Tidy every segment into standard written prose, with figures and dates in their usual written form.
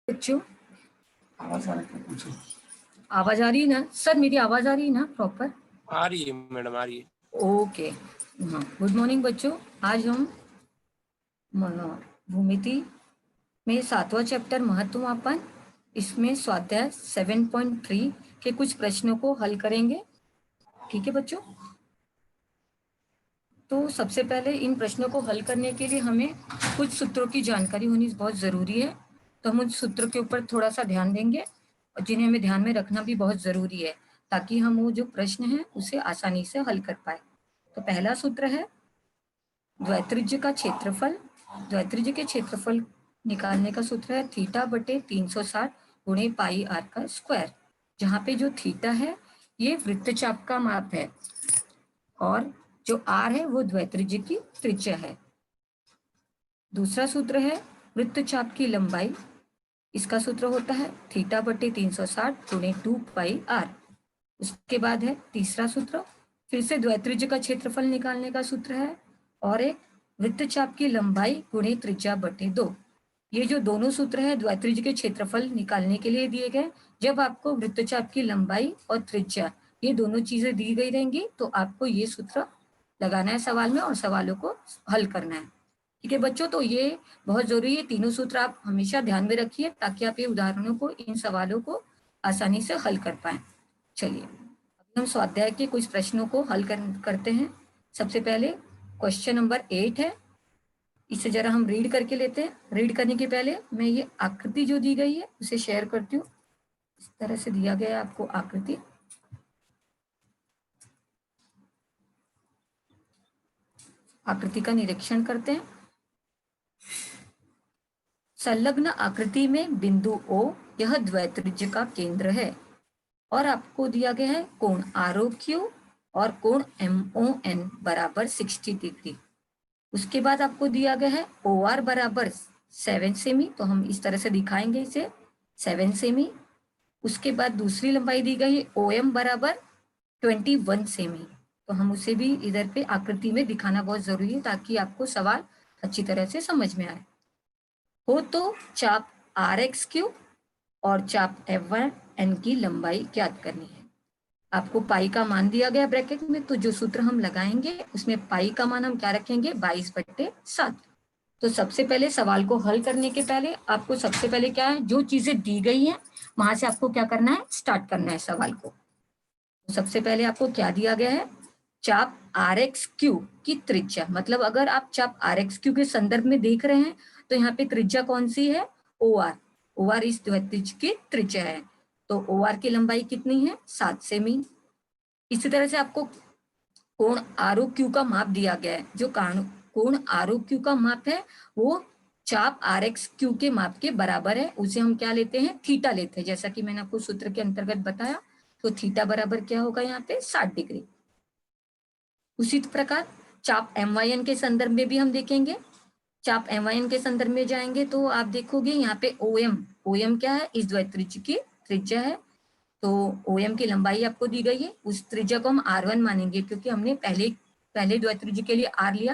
बच्चों आवाज आ रही है? पूछो। आवाज आ रही है ना सर? मेरी आवाज आ रही है ना प्रॉपर? आ रही है मैडम, आ रही है। ओके, हाँ, गुड मॉर्निंग बच्चों। आज हम भूमिति में 7वां चैप्टर महत्वमापन, इसमें स्वाध्याय 7.3 के कुछ प्रश्नों को हल करेंगे। ठीक है बच्चों, तो सबसे पहले इन प्रश्नों को हल करने के लिए हमें कुछ सूत्रों की जानकारी होनी बहुत ज़रूरी है। तो हम उन सूत्रों के ऊपर थोड़ा सा ध्यान देंगे और जिन्हें हमें ध्यान में रखना भी बहुत ज़रूरी है, ताकि हम वो जो प्रश्न है उसे आसानी से हल कर पाए। तो पहला सूत्र है द्वैत्रिज्य का क्षेत्रफल। द्वैत्रिज्य के क्षेत्रफल निकालने का सूत्र है थीटा बटे 360 गुणे पाई आर का स्क्वायर, जहाँ पे जो थीटा है ये वृत्तचाप का माप है और जो आर है वो द्वैत्रिज्य की त्रिज्या है। दूसरा सूत्र है वृत्तचाप की लंबाई। इसका सूत्र होता है थीटा बटे 360 गुणे 2 पाई आर। उसके बाद है तीसरा सूत्र, फिर से द्वैत्रिज्य का क्षेत्रफल निकालने का सूत्र है और एक वृत्तचाप की लंबाई गुणे त्रिज्या बटे 2। ये जो दोनों सूत्र है द्वैत्रिज्य के क्षेत्रफल निकालने के लिए दिए गए। जब आपको वृत्तचाप की लंबाई और त्रिज्या ये दोनों चीजें दी गई रहेंगी तो आपको ये सूत्र लगाना है सवाल में और सवालों को हल करना है। ठीक है बच्चों, तो ये बहुत जरूरी है, तीनों सूत्र आप हमेशा ध्यान में रखिए ताकि आप ये उदाहरणों को, इन सवालों को आसानी से हल कर पाए। चलिए हम स्वाध्याय के कुछ प्रश्नों को हल करते हैं। सबसे पहले क्वेश्चन नंबर 8 है, इसे जरा हम रीड करके लेते हैं। रीड करने के पहले मैं ये आकृति जो दी गई है उसे शेयर करती हूँ। इस तरह से दिया गया है आपको आकृति। आकृति का निरीक्षण करते हैं। संलग्न आकृति में बिंदु O यह द्वैत्रिज्य का केंद्र है और आपको दिया गया है कोण ROQ और कोण MON बराबर 60 डिग्री। उसके बाद आपको दिया गया है OR बराबर 7 सेमी, तो हम इस तरह से दिखाएंगे इसे 7 सेमी। उसके बाद दूसरी लंबाई दी गई है OM बराबर 21 सेमी, तो हम उसे भी इधर पे आकृति में दिखाना बहुत जरूरी है ताकि आपको सवाल अच्छी तरह से समझ में आए। हो तो चाप RX³ और चाप F1N की लंबाई ज्ञात करनी है। आपको पाई का मान दिया गया ब्रैकेट में, तो जो सूत्र हम लगाएंगे उसमें पाई का मान हम क्या रखेंगे 22/7। तो सबसे पहले सवाल को हल करने के पहले आपको सबसे पहले क्या है, जो चीजें दी गई हैं वहां से आपको क्या करना है, स्टार्ट करना है सवाल को। तो सबसे पहले आपको क्या दिया गया है, चाप RX³ की त्रिज्या, मतलब अगर आप चाप RX³ के संदर्भ में देख रहे हैं तो यहाँ पे त्रिज्या कौन सी है, OR। OR इस द्वैत्रिज्य की त्रिज्या है, तो OR की लंबाई कितनी है 7 सेमी। इसी तरह से आपको कोण ROQ का माप दिया गया है। जो कोण ROQ का माप है वो चाप RXQ के माप के बराबर है, उसे हम क्या लेते हैं, थीटा लेते हैं, जैसा कि मैंने आपको सूत्र के अंतर्गत बताया। तो थीटा बराबर क्या होगा यहाँ पे 60 डिग्री। उसी प्रकार चाप MYN के संदर्भ में भी हम देखेंगे। चाप MYN के संदर्भ में जाएंगे तो आप देखोगे यहाँ पे OM क्या है, इस द्वैत्रिज्य की त्रिज्या है। तो OM की लंबाई आपको दी गई है, उस त्रिज्या को हम R1 मानेंगे क्योंकि हमने पहले द्वैत्रिज्य के लिए R लिया,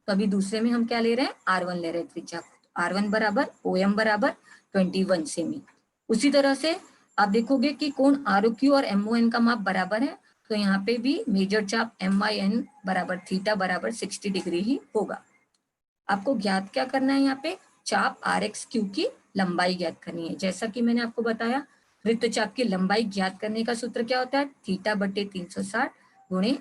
तो अभी दूसरे में हम क्या ले रहे हैं, R1 ले रहे हैं त्रिज्या। R1 बराबर OM बराबर 21 सेमी। उसी तरह से आप देखोगे कि कोण ROQ और MON का माप बराबर है, तो यहाँ पे भी मेजर चाप MIN बराबर थीटा बराबर 60 डिग्री ही होगा। आपको ज्ञात क्या करना है, यहाँ पे चाप RXQ की लंबाई ज्ञात करनी है। जैसा कि मैंने आपको बताया वृत्तचाप की लंबाई ज्ञात करने का सूत्र क्या होता है, थीटा बटे 360 गुणे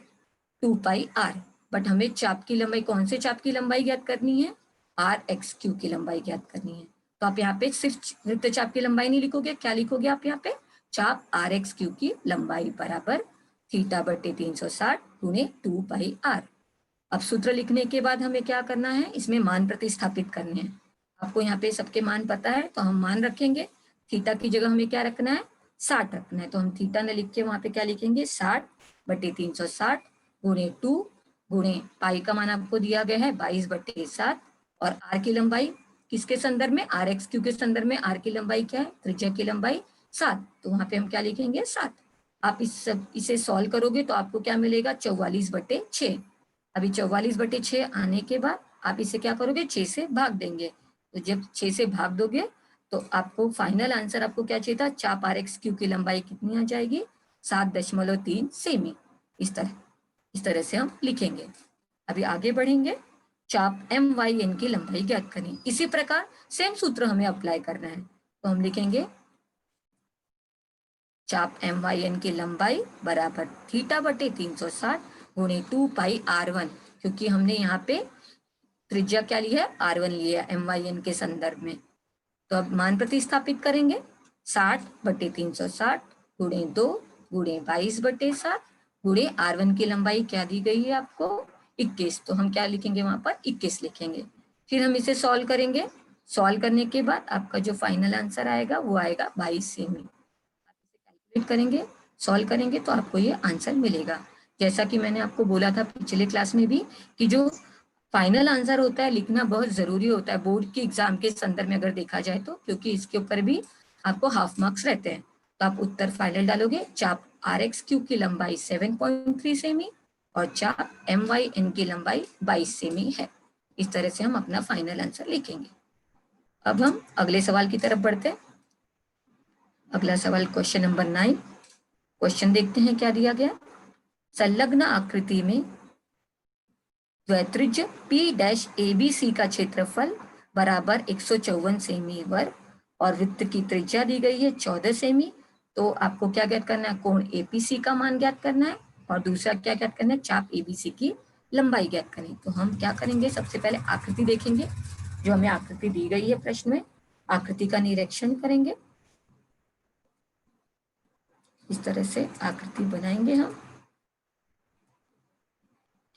2 पाई आर। बट हमें चाप की लंबाई, कौन से चाप की लंबाई ज्ञात करनी है, RXQ की लंबाई ज्ञात करनी है। तो आप यहाँ पे सिर्फ वृत्तचाप की लंबाई नहीं लिखोगे, क्या लिखोगे आप यहाँ पे, चाप RXQ की लंबाई बराबर थीटा बटे 360 गुणे 2 पाई आर। अब सूत्र लिखने के बाद हमें क्या करना है, इसमें मान प्रतिस्थापित करने हैं। आपको यहाँ पे सबके मान पता है तो हम मान रखेंगे। थीटा की जगह हमें क्या रखना है, 60 रखना है, तो हम थीटा न लिख के वहां पे क्या लिखेंगे 60 बटे 360 गुणे 2 गुणे पाई का मान आपको दिया गया है 22/7 और आर की लंबाई किसके संदर्भ में, RXQ के संदर्भ में आर की लंबाई क्या है, त्रिज्या की लंबाई 7, तो वहां पे हम क्या लिखेंगे 7। आप इसे सॉल्व करोगे तो आपको क्या मिलेगा 44/6। अभी 44/6 आने के बाद आप इसे क्या करोगे 6 से भाग देंगे, तो जब 6 से भाग दोगे तो आपको फाइनल आंसर आपको क्या चाहिए था, चाप आर एक्स क्यू की लंबाई कितनी आ जाएगी, 7.3 सेमी। इस तरह से हम लिखेंगे। अभी आगे बढ़ेंगे, चाप एम वाई एन की लंबाई ज्ञात करें। इसी प्रकार सेम सूत्र हमें अप्लाई करना है, तो हम लिखेंगे चाप एम वाई एन की लंबाई बराबर थीटा बटे 360 गुणे 2 पाई r1, क्योंकि हमने यहाँ पे त्रिज्या क्या ली है, r1 लिया एम वाई एन के संदर्भ में। तो अब मान प्रतिस्थापित करेंगे, 60/360 गुणे 2 गुणे 22/7 गुणे r1 की लंबाई क्या दी गई है आपको, 21। तो हम क्या लिखेंगे वहां पर, 21 लिखेंगे। फिर हम इसे सॉल्व करेंगे। सॉल्व करने के बाद आपका जो फाइनल आंसर आएगा वो आएगा 22 सेमी। कैलकुलेट करेंगे, सॉल्व करेंगे तो आपको ये आंसर मिलेगा। जैसा कि मैंने आपको बोला था पिछले क्लास में भी कि जो फाइनल आंसर होता है लिखना बहुत जरूरी होता है बोर्ड की एग्जाम के संदर्भ में अगर देखा जाए तो, क्योंकि इसके ऊपर भी आपको हाफ मार्क्स रहते हैं। तो आप उत्तर फाइनल डालोगे, चाप आर एक्स क्यू की लंबाई 7.3 सेमी और चाप एम वाई एन की लंबाई 22 सेमी है। इस तरह से हम अपना फाइनल आंसर लिखेंगे। अब हम अगले सवाल की तरफ बढ़ते हैं। अगला सवाल क्वेश्चन नंबर 9। क्वेश्चन देखते हैं क्या दिया गया। संलग्न आकृति में द्वित्रिज्य P-ABC का क्षेत्रफल बराबर 154 सेमी वर्ग और वृत्त की त्रिज्या दी गई है 14 सेमी। तो आपको क्या ज्ञात करना है, कोण APC का मान ज्ञात करना है और दूसरा क्या ज्ञात करना है, चाप ABC की लंबाई ज्ञात करें। तो हम क्या करेंगे, सबसे पहले आकृति देखेंगे, जो हमें आकृति दी गई है प्रश्न में, आकृति का निरीक्षण करेंगे। इस तरह से आकृति बनाएंगे हम।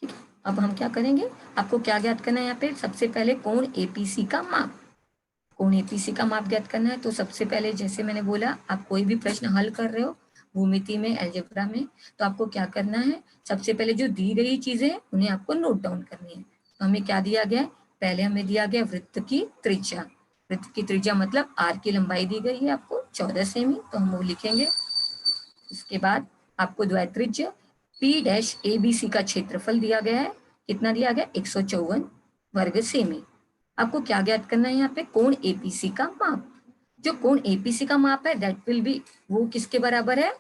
ठीक है, अब हम क्या करेंगे, आपको क्या ज्ञात करना है यहाँ पे, सबसे पहले कोण APC का माप, कोण APC का माप ज्ञात करना है। तो सबसे पहले जैसे मैंने बोला, आप कोई भी प्रश्न हल कर रहे हो भूमिति में, अलजेब्रा में, तो आपको क्या करना है, सबसे पहले जो दी गई चीजें उन्हें आपको नोट डाउन करनी है। तो हमें क्या दिया गया है, पहले हमें दिया गया वृत्त की त्रिज्या। वृत्त की त्रिज्या मतलब आर की लंबाई दी गई है आपको 14 सेमी, तो हम वो लिखेंगे। उसके बाद आपको द्वित्रिज्य P-ABC का क्षेत्रफल दिया गया है, कितना दिया गया, 154 वर्ग सेमी। आपको क्या ज्ञात करना है यहाँ पे, कोण APC का माप। जो कोण APC का माप है दैट विल बी, वो किसके बराबर है,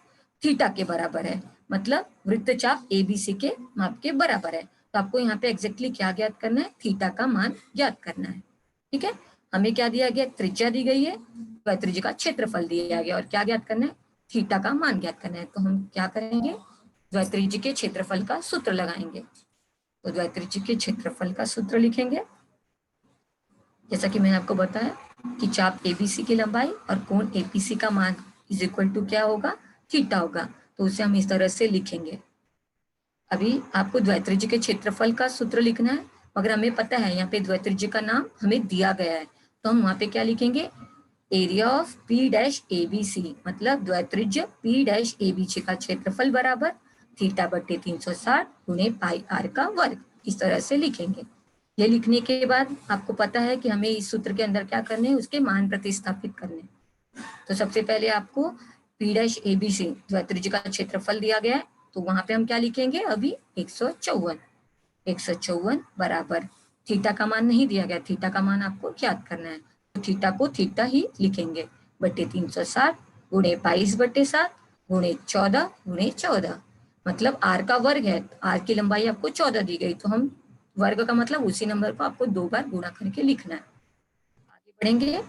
थीटा के बराबर है, मतलब वृत्तचाप ABC के माप के बराबर है। तो आपको यहाँ पे एग्जैक्टली क्या ज्ञात करना है, थीटा का मान ज्ञात करना है। ठीक है, हमें क्या दिया गया, त्रिज्या दी गई है, द्वित्रिज्य का क्षेत्रफल दिया गया और क्या ज्ञात करना है, थीटा का मान ज्ञात करना है। तो हम क्या करेंगे, द्वित्रिज्य के क्षेत्रफल का सूत्र लगाएंगे। तो द्वित्रिज्य के क्षेत्रफल का सूत्र लिखेंगे, जैसा कि मैंने आपको बताया कि चाप ABC की लंबाई और कोण APC का मान इज इक्वल टू क्या होगा, थीटा होगा। तो उसे हम इस तरह से लिखेंगे। अभी आपको द्वित्रिज्य के क्षेत्रफल का सूत्र लिखना है, मगर हमें पता है यहाँ पे द्वित्रिज्य का नाम हमें दिया गया है, तो हम वहां पे क्या लिखेंगे, एरिया ऑफ P-ABC, मतलब द्वित्रिज्य P-ABC का क्षेत्रफल बराबर थीटा बटे 360 गुणे पाई r का वर्ग। इस तरह से लिखेंगे। ये लिखने के बाद आपको पता है कि हमें इस सूत्र के अंदर क्या करने हैं, उसके मान प्रतिस्थापित करने। तो सबसे पहले आपको P-ABC द्वित्रिज्य का क्षेत्रफल दिया गया है, तो वहां पे हम क्या लिखेंगे, अभी 154 बराबर, थीटा का मान नहीं दिया गया, थीटा का मान आपको ज्ञात करना है, तो थीटा को थीटा ही लिखेंगे, बटे 360 गुणे 22/7 गुणे 14 मतलब आर का वर्ग है, आर की लंबाई आपको 14 दी गई, तो हम वर्ग का मतलब उसी नंबर को आपको 2 बार गुणा करके लिखना है। आगे बढ़ेंगे,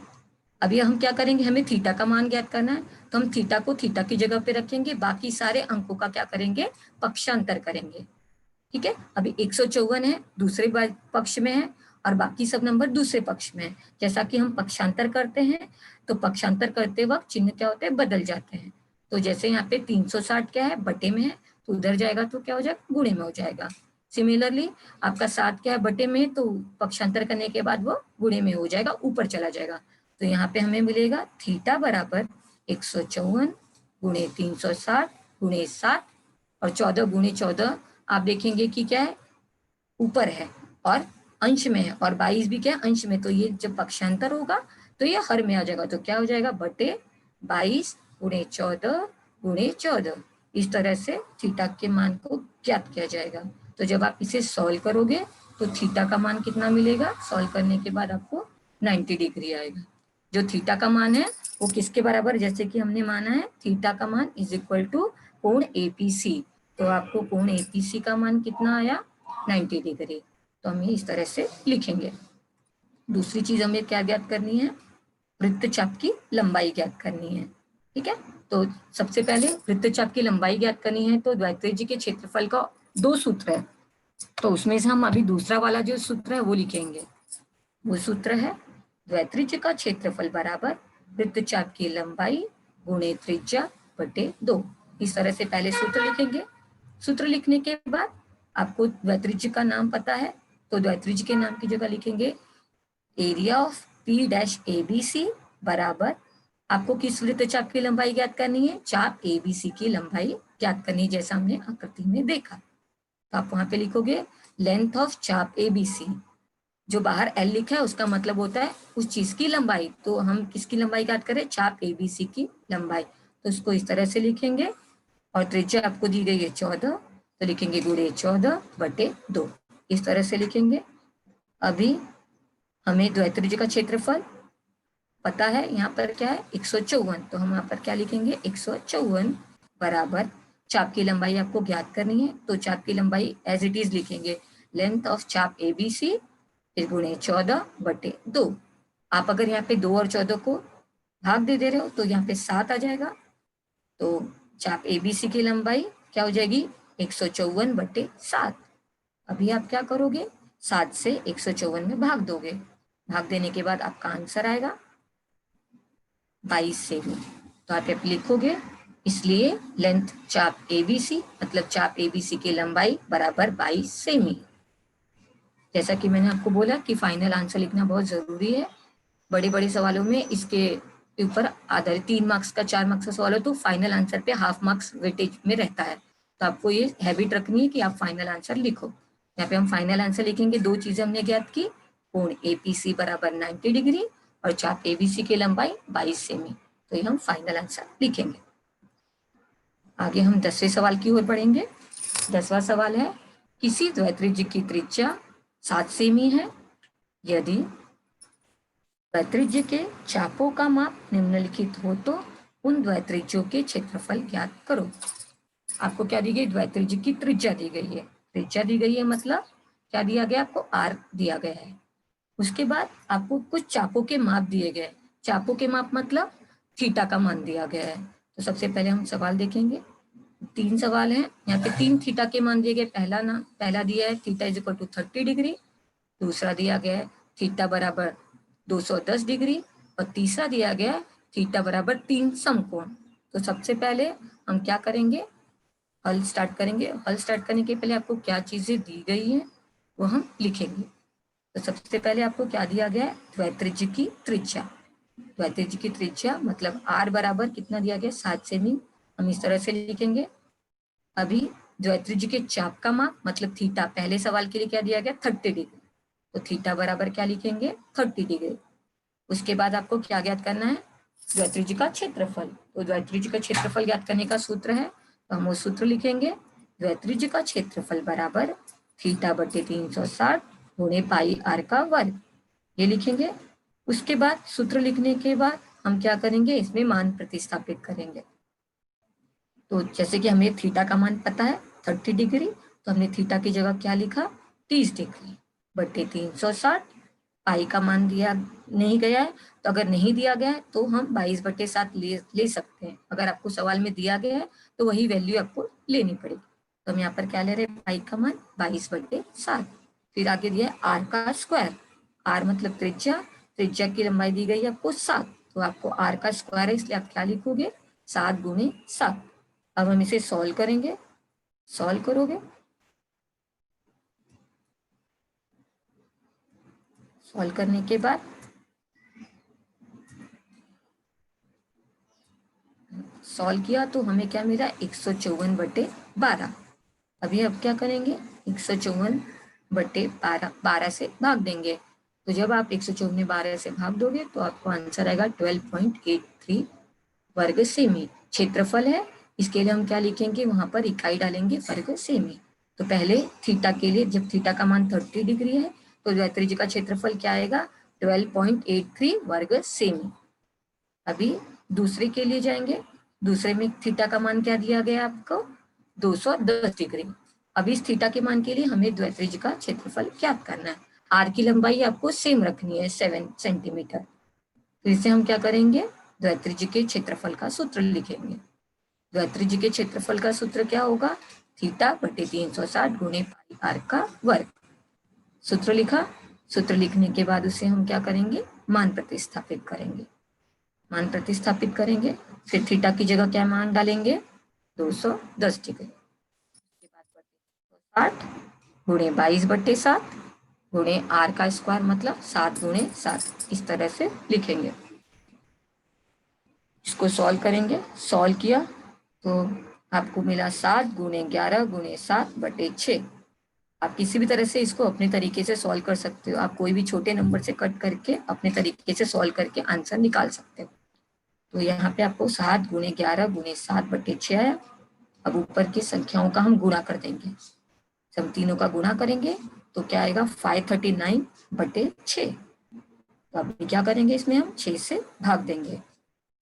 अभी हम क्या करेंगे, हमें थीटा का मान ज्ञात करना है, तो हम थीटा को थीटा की जगह पे रखेंगे, बाकी सारे अंकों का क्या करेंगे, पक्षांतर करेंगे। ठीक है, अभी 154 है दूसरे पक्ष में है और बाकी सब नंबर दूसरे पक्ष में है। जैसा कि हम पक्षांतर करते हैं तो पक्षांतर करते वक्त चिन्ह क्या होते हैं, बदल जाते हैं। तो जैसे यहाँ पे 360 क्या है, बटे में है, तो उधर जाएगा तो क्या हो जाएगा, गुणे में हो जाएगा। सिमिलरली आपका 7 क्या है, बटे में, तो पक्षांतर करने के बाद वो गुणे में हो जाएगा, ऊपर चला जाएगा। तो यहाँ पे हमें मिलेगा थीटा बराबर 154 गुणे 360 गुणे 7 और 14 गुणे 14 आप देखेंगे कि क्या है, ऊपर है और अंश में है, और 22 भी क्या है, अंश में। तो ये जब पक्षांतर होगा तो ये हर में आ जाएगा, तो क्या हो जाएगा, बटे 22 गुणे 14 गुणे 14। इस तरह से थीटा के मान को ज्ञात किया जाएगा। तो जब आप इसे सॉल्व करोगे तो थीटा का मान कितना मिलेगा, सॉल्व करने के बाद आपको 90 डिग्री आएगा। जो थीटा का मान है वो किसके बराबर, जैसे कि हमने माना है थीटा का मान इज इक्वल टू कोण एपीसी, तो आपको कोण एपीसी का मान कितना आया 90 डिग्री। तो हम इस तरह से लिखेंगे। दूसरी चीज हमें क्या ज्ञात करनी है, वृत्तचाप की लंबाई ज्ञात करनी है। ठीक है, तो सबसे पहले वृत्तचाप की लंबाई ज्ञात करनी है तो द्वित्रिज्य के क्षेत्रफल का 2 सूत्र है, तो उसमें से हम अभी दूसरा वाला जो सूत्र है वो लिखेंगे। वो सूत्र है द्वित्रिज्य का क्षेत्रफल बराबर वृत्तचाप की लंबाई गुणे त्रिज्या बटे 2। इस तरह से पहले सूत्र लिखेंगे। सूत्र लिखने के बाद आपको द्वित्रिज्य का नाम पता है, तो द्वित्रिज्य के नाम की जगह लिखेंगे area of P dash ABC बराबर, आपको किस वृत्तचाप की लंबाई ज्ञात करनी है, चाप एबीसी की लंबाई ज्ञात करनी है, जैसा हमने आकृति में देखा। तो आप वहां पे लिखोगे लेंथ ऑफ चाप एबीसी, जो बाहर एल लिखा है उसका मतलब होता है उस चीज की लंबाई, तो हम किसकी लंबाई ज्ञात करें, चाप एबीसी की लंबाई, तो उसको इस तरह से लिखेंगे। और त्रिज्या आपको दी गई है 14, तो लिखेंगे गुणे 14 बटे 2, इस तरह से लिखेंगे। अभी हमें द्वित्रिज्य का क्षेत्रफल पता है, यहाँ पर क्या है 154, तो हम यहाँ पर क्या लिखेंगे 154 बराबर चाप की लंबाई आपको ज्ञात करनी है, तो चाप की लंबाई एज इट इज लिखेंगे लेंथ ऑफ चाप एबीसी इस गुणे 14 बटे 2। आप अगर यहाँ पे 2 और 14 को भाग दे रहे हो तो यहाँ पे 7 आ जाएगा, तो चाप एबीसी की लंबाई क्या हो जाएगी 154 बटे 7। अभी आप क्या करोगे 7 से 154 में भाग दोगे, भाग देने के बाद आपका आंसर आएगा 22 सेमी। तो आप लिखोगे इसलिए लेंथ चाप एबीसी मतलब चाप एबीसी की लंबाई बराबर 22 सेमी। जैसा कि मैंने आपको बोला कि फाइनल आंसर लिखना बहुत जरूरी है। बड़े बड़े सवालों में इसके ऊपर आधारित 3 मार्क्स का 4 मार्क्स का सवाल हो तो फाइनल आंसर पे हाफ मार्क्स वेटेज में रहता है, तो आपको ये हैबिट रखनी है कि आप फाइनल आंसर लिखो। यहाँ पे हम फाइनल आंसर लिखेंगे, 2 चीजें हमने ज्ञात की, कोण एपीसी बराबर 90 डिग्री और चाप एबीसी की लंबाई 22 सेमी, तो ये हम फाइनल आंसर लिखेंगे। आगे हम 10वें सवाल की ओर बढ़ेंगे। 10वां सवाल है किसी द्वित्रिज्य की त्रिज्या 7 सेमी है, यदि द्वित्रिज्य के चापों का माप निम्नलिखित हो तो उन द्वित्रिज्यों के क्षेत्रफल ज्ञात करो। आपको क्या दी गई, द्वित्रिज्य की त्रिज्या दी गई है, त्रिज्या दी गई है मतलब क्या दिया गया आपको, आर दिया गया है। उसके बाद आपको कुछ चापों के माप दिए गए, चापों के माप मतलब थीटा का मान दिया गया है। तो सबसे पहले हम सवाल देखेंगे, 3 सवाल हैं, यहाँ पे 3 थीटा के मान दिए गए। पहला दिया है theta is equal to 30 degree, दूसरा दिया गया है थीटा बराबर 210 डिग्री और तीसरा दिया गया है थीटा बराबर 3 समकोण। तो सबसे पहले हम क्या करेंगे, हल स्टार्ट करेंगे। हल स्टार्ट करने के पहले आपको क्या चीजें दी गई हैं वो हम लिखेंगे। तो सबसे पहले आपको क्या दिया गया है, द्वित्रिज्य की त्रिज्या। द्वित्रिज्य की त्रिज्या मतलब आर बराबर कितना दिया गया 7 सेमी, हम इस तरह से लिखेंगे। अभी द्वित्रिज्य के चाप का माप मतलब थीटा, पहले सवाल के लिए क्या दिया गया 30 डिग्री, तो थीटा बराबर क्या लिखेंगे 30 डिग्री। उसके बाद आपको क्या ज्ञात करना है, द्वित्रिज्य का क्षेत्रफल। तो द्वित्रिज्य का क्षेत्रफल ज्ञात करने का सूत्र है, तो हम वो सूत्र लिखेंगे द्वित्रिज्य का क्षेत्रफल बराबर थीटा बटे 360 गुणे पाई आर का वर्ग, ये लिखेंगे। उसके बाद सूत्र लिखने के बाद हम क्या करेंगे, इसमें मान प्रतिस्थापित करेंगे। तो जैसे कि हमें थीटा का मान पता है 30 डिग्री, तो हमने थीटा की जगह क्या लिखा 30 डिग्री बटे 360, पाई का मान दिया नहीं गया है, तो अगर नहीं दिया गया है तो हम 22/7 ले सकते हैं। अगर आपको सवाल में दिया गया है तो वही वैल्यू आपको लेनी पड़ेगी। तो हम यहाँ पर क्या ले रहे हैं, पाई का मान 22/7। फिर आगे दिया है आर का स्क्वायर, आर मतलब त्रिज्या, त्रिज्या की लंबाई दी गई है आपको 7, तो आपको आर का स्क्वायर है इसलिए आप क्या लिखोगे 7 गुणे 7। अब हम इसे सॉल्व करेंगे, सॉल्व करोगे, सॉल्व करने के बाद सॉल्व किया तो हमें क्या मिला 154/12। अभी अब क्या करेंगे 154/12 से भाग देंगे, तो जब आप 154 12 से भाग दोगे तो आपको आंसर आएगा 12.83 वर्ग सेमी। क्षेत्रफल है, इसके लिए हम क्या लिखेंगे, वहां पर इकाई डालेंगे वर्ग सेमी। तो पहले थीटा के लिए जब थीटा का मान 30 डिग्री है तो द्वित्रिज्य का क्षेत्रफल क्या आएगा 12.83 वर्ग सेमी। अभी दूसरे के लिए जाएंगे। दूसरे में थीटा का मान क्या दिया गया आपको, 210 डिग्री। अब इस थीटा के मान के लिए हमें द्वित्रिज्य का क्षेत्रफल ज्ञात करना है। आर की लंबाई आपको सेम रखनी है 7 सेंटीमीटर। तो इसे हम क्या करेंगे, द्वित्रिज्य के क्षेत्रफल का सूत्र लिखेंगे। द्वित्रिज्य के क्षेत्रफल का सूत्र क्या होगा, थीटा बटे 360 गुणे पाई आर का वर्ग। सूत्र लिखा। सूत्र लिखने के बाद उसे हम क्या करेंगे, मान प्रतिस्थापित करेंगे। मान प्रतिस्थापित करेंगे, फिर थीटा की जगह क्या मान डालेंगे, 210 डिग्री। उसके बाद 60 गुणे 22/7 गुणे आर का स्क्वायर मतलब 7 गुणे 7, इस तरह से लिखेंगे। इसको सॉल्व करेंगे। सॉल्व किया तो आपको मिला 7 गुणे 11 गुणे 7/6। आप किसी भी तरह से इसको अपने तरीके से सॉल्व कर सकते हो। आप कोई भी छोटे नंबर से कट करके अपने तरीके से सॉल्व करके आंसर निकाल सकते हो। तो यहाँ पे आपको 7 गुणे 11 गुणे 7/6 आया। अब ऊपर की संख्याओं का हम गुणा कर देंगे। सब तीनों का गुणा करेंगे तो क्या आएगा, 539/6। तो अभी क्या करेंगे, इसमें हम 6 से भाग देंगे।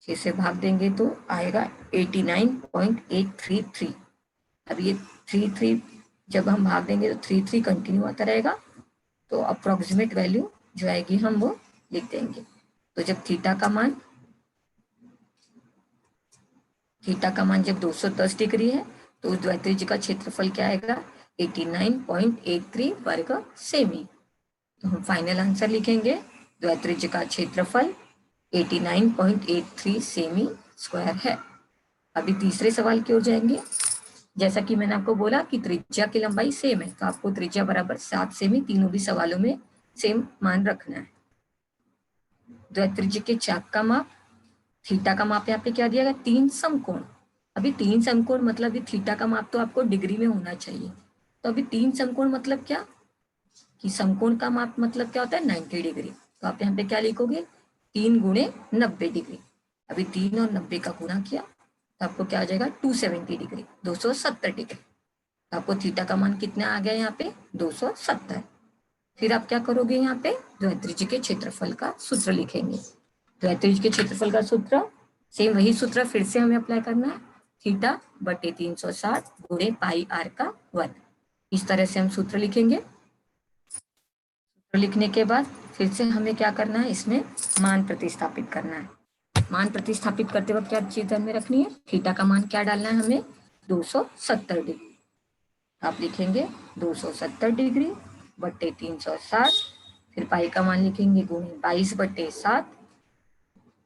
6 से भाग देंगे तो आएगा 89.833। अब ये 33 जब हम भाग देंगे तो 33 कंटिन्यू आता रहेगा। तो अप्रोक्सीमेट वैल्यू जो आएगी हम वो लिख देंगे। तो जब थीटा का मान जब 210 डिग्री है तो उस द्वित्रिज्य का क्षेत्रफल क्या आएगा, 89.83 वर्ग सेमी। तो हम फाइनल आंसर लिखेंगे, द्वित्रिज्य का क्षेत्रफल 89.83 सेमी स्क्वायर है। अभी तीसरे सवाल की ओर जाएंगे। जैसा कि मैंने आपको बोला कि त्रिज्या की लंबाई सेम है, तो आपको त्रिज्या बराबर 7 सेमी तीनों भी सवालों में सेम मान रखना है। द्वित्रिज्य के चाप का माप, थीटा का माप यहाँ पे क्या दिया गया, 3 समकोण। अभी 3 समकोण मतलब थीटा का माप तो आपको डिग्री में होना चाहिए। तो अभी 3 समकोण मतलब क्या, कि समकोण का माप मतलब क्या होता है, 90 डिग्री। तो आप यहाँ पे क्या लिखोगे, 3 गुणे 90 डिग्री। अभी 3 और 90 का गुणा किया तो आपको क्या आ जाएगा, 270 डिग्री, 270 डिग्री। तो आपको थीटा का मान कितना आ गया यहाँ पे, 270। फिर आप क्या करोगे, यहाँ पे द्वित्रिज्य के क्षेत्रफल का सूत्र लिखेंगे। द्वित्रिज्य के क्षेत्रफल का सूत्र सेम वही सूत्र फिर से हमें अप्लाई करना है, थीटा बटे 360 गुणे पाई आर का वर्ग। इस तरह से हम सूत्र लिखेंगे। सूत्र लिखने के बाद फिर से हमें क्या करना है, इसमें मान प्रतिस्थापित करना है। मान प्रतिस्थापित करते वक्त क्या चीज ध्यान में रखनी है, थीटा का मान क्या डालना है हमें, 270 डिग्री। आप लिखेंगे 270 डिग्री बट्टे 360, फिर पाई का मान लिखेंगे गुणे 22/7।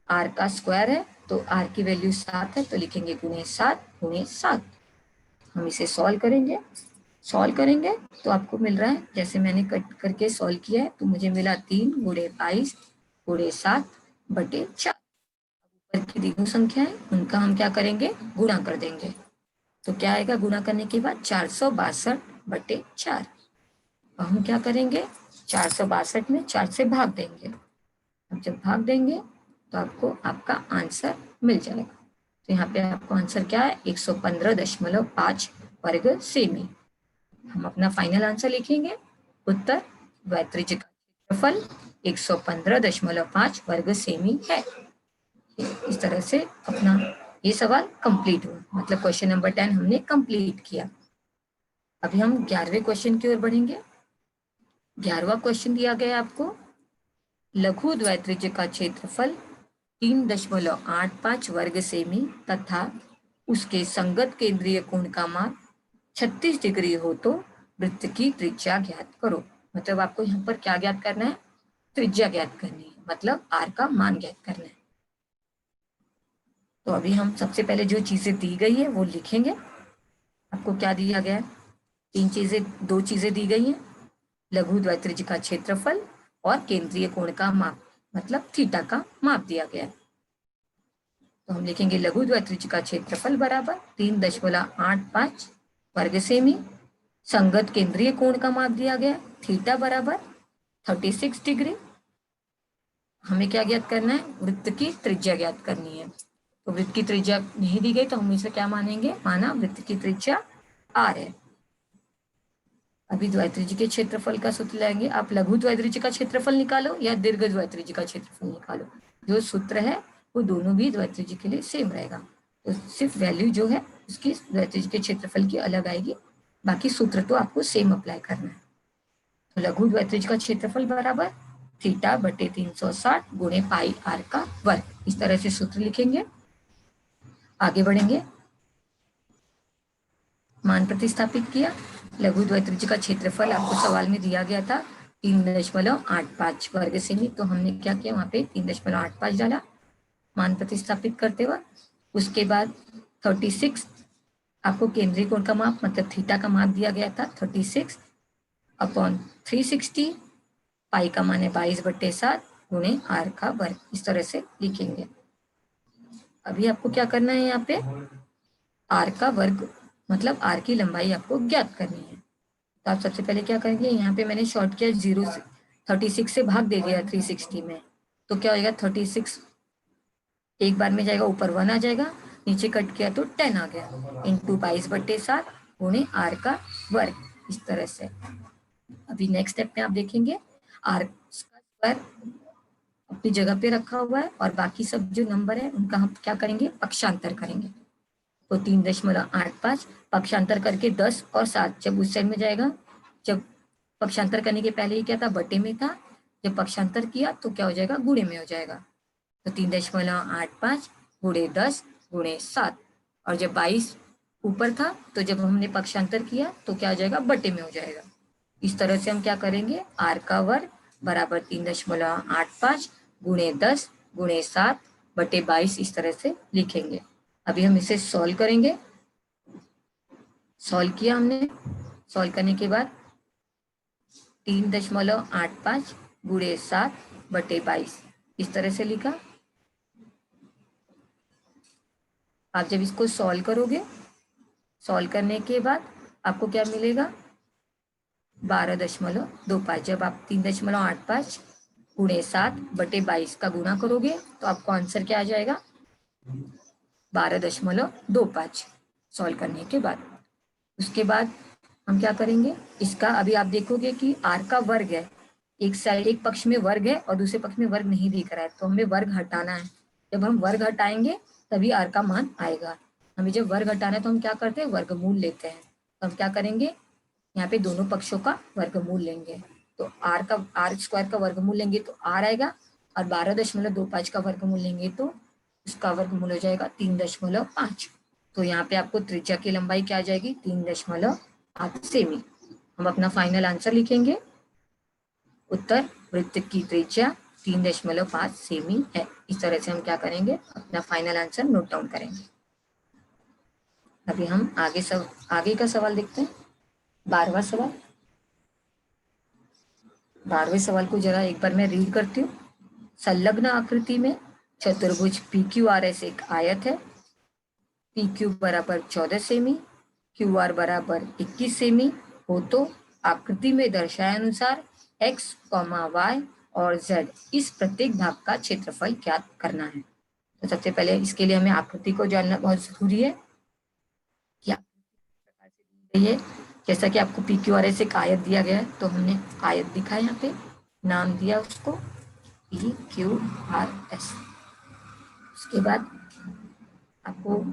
आर का स्क्वायर है तो आर की वैल्यू 7 है तो लिखेंगे गुणे 7 गुणे 7। हम इसे सॉल्व करेंगे। सॉल्व करेंगे तो आपको मिल रहा है, जैसे मैंने कट करके सॉल्व किया है तो मुझे मिला 3 गुणे 22 गुणे 7/4। ऊपर की तीनों संख्या है उनका हम क्या करेंगे, गुणा कर देंगे। तो क्या आएगा, गुणा करने के बाद 462/4। अब हम क्या करेंगे, 462 में 4 से भाग देंगे। अब जब भाग देंगे तो आपको आपका आंसर मिल जाएगा। तो यहाँ पे आपको आंसर क्या है, 115.5 वर्ग सेमी। हम अपना फाइनल आंसर लिखेंगे। उत्तर, द्वित्रिज्य का क्षेत्रफल 115.5 वर्ग सेमी है। इस तरह से अपना ये सवाल कंप्लीट हुआ, मतलब क्वेश्चन नंबर 10 हमने कंप्लीट किया। अभी हम 11वें क्वेश्चन की ओर बढ़ेंगे। 11वां क्वेश्चन दिया गया आपको, लघु द्वित्रिज्य का क्षेत्रफल 3.85 वर्ग सेमी तथा उसके संगत केंद्रीय कोण का माप 36 डिग्री हो तो वृत्त की त्रिज्या ज्ञात करो। मतलब आपको यहाँ पर क्या ज्ञात करना है, त्रिज्या ज्ञात करनी है, मतलब आर का मान ज्ञात करना है। तो अभी हम सबसे पहले जो चीजें दी गई है वो लिखेंगे। आपको क्या दिया गया है, दो चीजें दी गई हैं, लघु द्वित्रिज्य का क्षेत्रफल और केंद्रीय कोण का माप, मतलब थीटा का माप दिया गया है। तो हम लिखेंगे लघु द्वित्रिज्य का क्षेत्रफल बराबर 3.85 वर्ग सेमी, संगत केंद्रीय कोण का माप दिया गया थीटा बराबर 36 डिग्री। हमें क्या ज्ञात करना है, वृत्त की त्रिज्या ज्ञात करनी है। तो वृत्त की त्रिज्या नहीं दी गई तो हम इसे क्या मानेंगे, माना वृत्त की त्रिज्या आर है। अभी द्वित्रिज्य के क्षेत्रफल का सूत्र लाएंगे। आप लघु द्वित्रिज्य का क्षेत्रफल निकालो या दीर्घ द्वित्रिज्य का क्षेत्रफल निकालो, जो सूत्र है वो दोनों भी द्वैत्रिज्य के लिए सेम रहेगा। तो सिर्फ वैल्यू जो है उसकी द्वैत्रिज्य के क्षेत्रफल की अलग आएगी, बाकी सूत्र तो आपको सेम अप्लाई करना है। तो लघु द्वैत्रिज्य का क्षेत्रफल बराबर थीटा बटे 360 गुणे पाई आर का वर्ग, इस तरह से सूत्र लिखेंगे। आगे बढ़ेंगे, मान प्रतिस्थापित किया। लघु द्वैत्रिज्य का क्षेत्रफल आपको सवाल में दिया गया था 3.85 वर्ग सेमी, तो हमने क्या किया, वहां पे 3.85 डाला मान प्रतिस्थापित करते हुए। उसके बाद 36 आपको केंद्रीय कोण का माप मतलब थीटा का माप दिया गया था 36 अपॉन 360, पाई का मान है 22/7 गुणे आर का वर्ग, इस तरह से लिखेंगे। अभी आपको क्या करना है, यहाँ पे आर का वर्ग मतलब आर की लंबाई आपको ज्ञात करनी है। तो आप सबसे पहले क्या करेंगे, यहाँ पे मैंने शॉर्ट किया 0 से 36 से भाग दे दिया 360 में, तो क्या होगा 36 एक बार में जाएगा, ऊपर 1 आ जाएगा, नीचे कट किया तो 10 आ गया, इंटू 22/7 गुणे आर का वर्ग, इस तरह से। अभी नेक्स्ट स्टेप में आप देखेंगे आर का स्क्वायर अपनी जगह पे रखा हुआ है और बाकी सब जो नंबर है उनका हम क्या करेंगे, पक्षांतर करेंगे। तो 3.85 पक्षांतर करके 10 और 7 जब उस साइड में जाएगा, जब पक्षांतर करने के पहले ही क्या था, बटे में था, जब पक्षांतर किया तो क्या हो जाएगा, गुणे में हो जाएगा। तो 3.85 गुणे 10 गुणे 7, और जब 22 ऊपर था तो जब हमने पक्षांतर किया तो क्या हो जाएगा, बटे में हो जाएगा। इस तरह से हम क्या करेंगे, आर का वर्ग बराबर 3.85 गुणे 10 गुणे 7 बटे 22, इस तरह से लिखेंगे। अभी हम इसे सॉल्व करेंगे। सॉल्व किया हमने, सॉल्व करने के बाद 3.85 गुणे 7 बटे 22, इस तरह से लिखा। आप जब इसको सॉल्व करोगे, सॉल्व करने के बाद आपको क्या मिलेगा, 12.25। जब आप 3.85 गुणे 7 बटे 22 का गुणा करोगे तो आपको आंसर क्या आ जाएगा, 12.25 सॉल्व करने के बाद। उसके बाद हम क्या करेंगे, इसका अभी आप देखोगे कि आर का वर्ग है, एक साइड एक पक्ष में वर्ग है और दूसरे पक्ष में वर्ग नहीं दिख रहा है, तो हमें वर्ग हटाना है। जब हम वर्ग हटाएंगे तभी आर का मान आएगा। हमें जब वर्ग हटाना है तो हम क्या करते हैं, वर्गमूल लेते हैं। तो हम क्या करेंगे, यहाँ पे दोनों पक्षों का वर्गमूल लेंगे, तो आर स्क्वायर का वर्गमूल लेंगे तो आर आएगा, और 12.25 का वर्गमूल लेंगे तो इसका वर्गमूल हो जाएगा 3.5। तो यहाँ पे आपको त्रिज्या की लंबाई क्या आ जाएगी, 3.8 सेमी। हम अपना फाइनल आंसर लिखेंगे, उत्तर वृत्त की त्रिज्या 3.5 सेमी है। इस तरह से हम क्या करेंगे, अपना फाइनल आंसर नोट डाउन करेंगे। अभी हम आगे का सवाल देखते हैं, 12वां सवाल। 12वें सवाल को जरा एक बार मैं रीड करती हूँ। संलग्न आकृति में चतुर्भुज PQRS एक आयत है, PQ बराबर 14 सेमी, QR बराबर 21 सेमी हो तो आकृति में दर्शाए अनुसार X, Y और Z इस प्रत्येक भाग का क्षेत्रफल ज्ञात करना है। तो सबसे पहले इसके लिए हमें आकृति को जानना बहुत जरूरी है कि प्रकार से दी गई है। जैसा कि आपको PQRS एक आयत दिया गया है, तो हमने आयत दिखा है, यहाँ पे नाम दिया उसको PQRS। उसके बाद आपको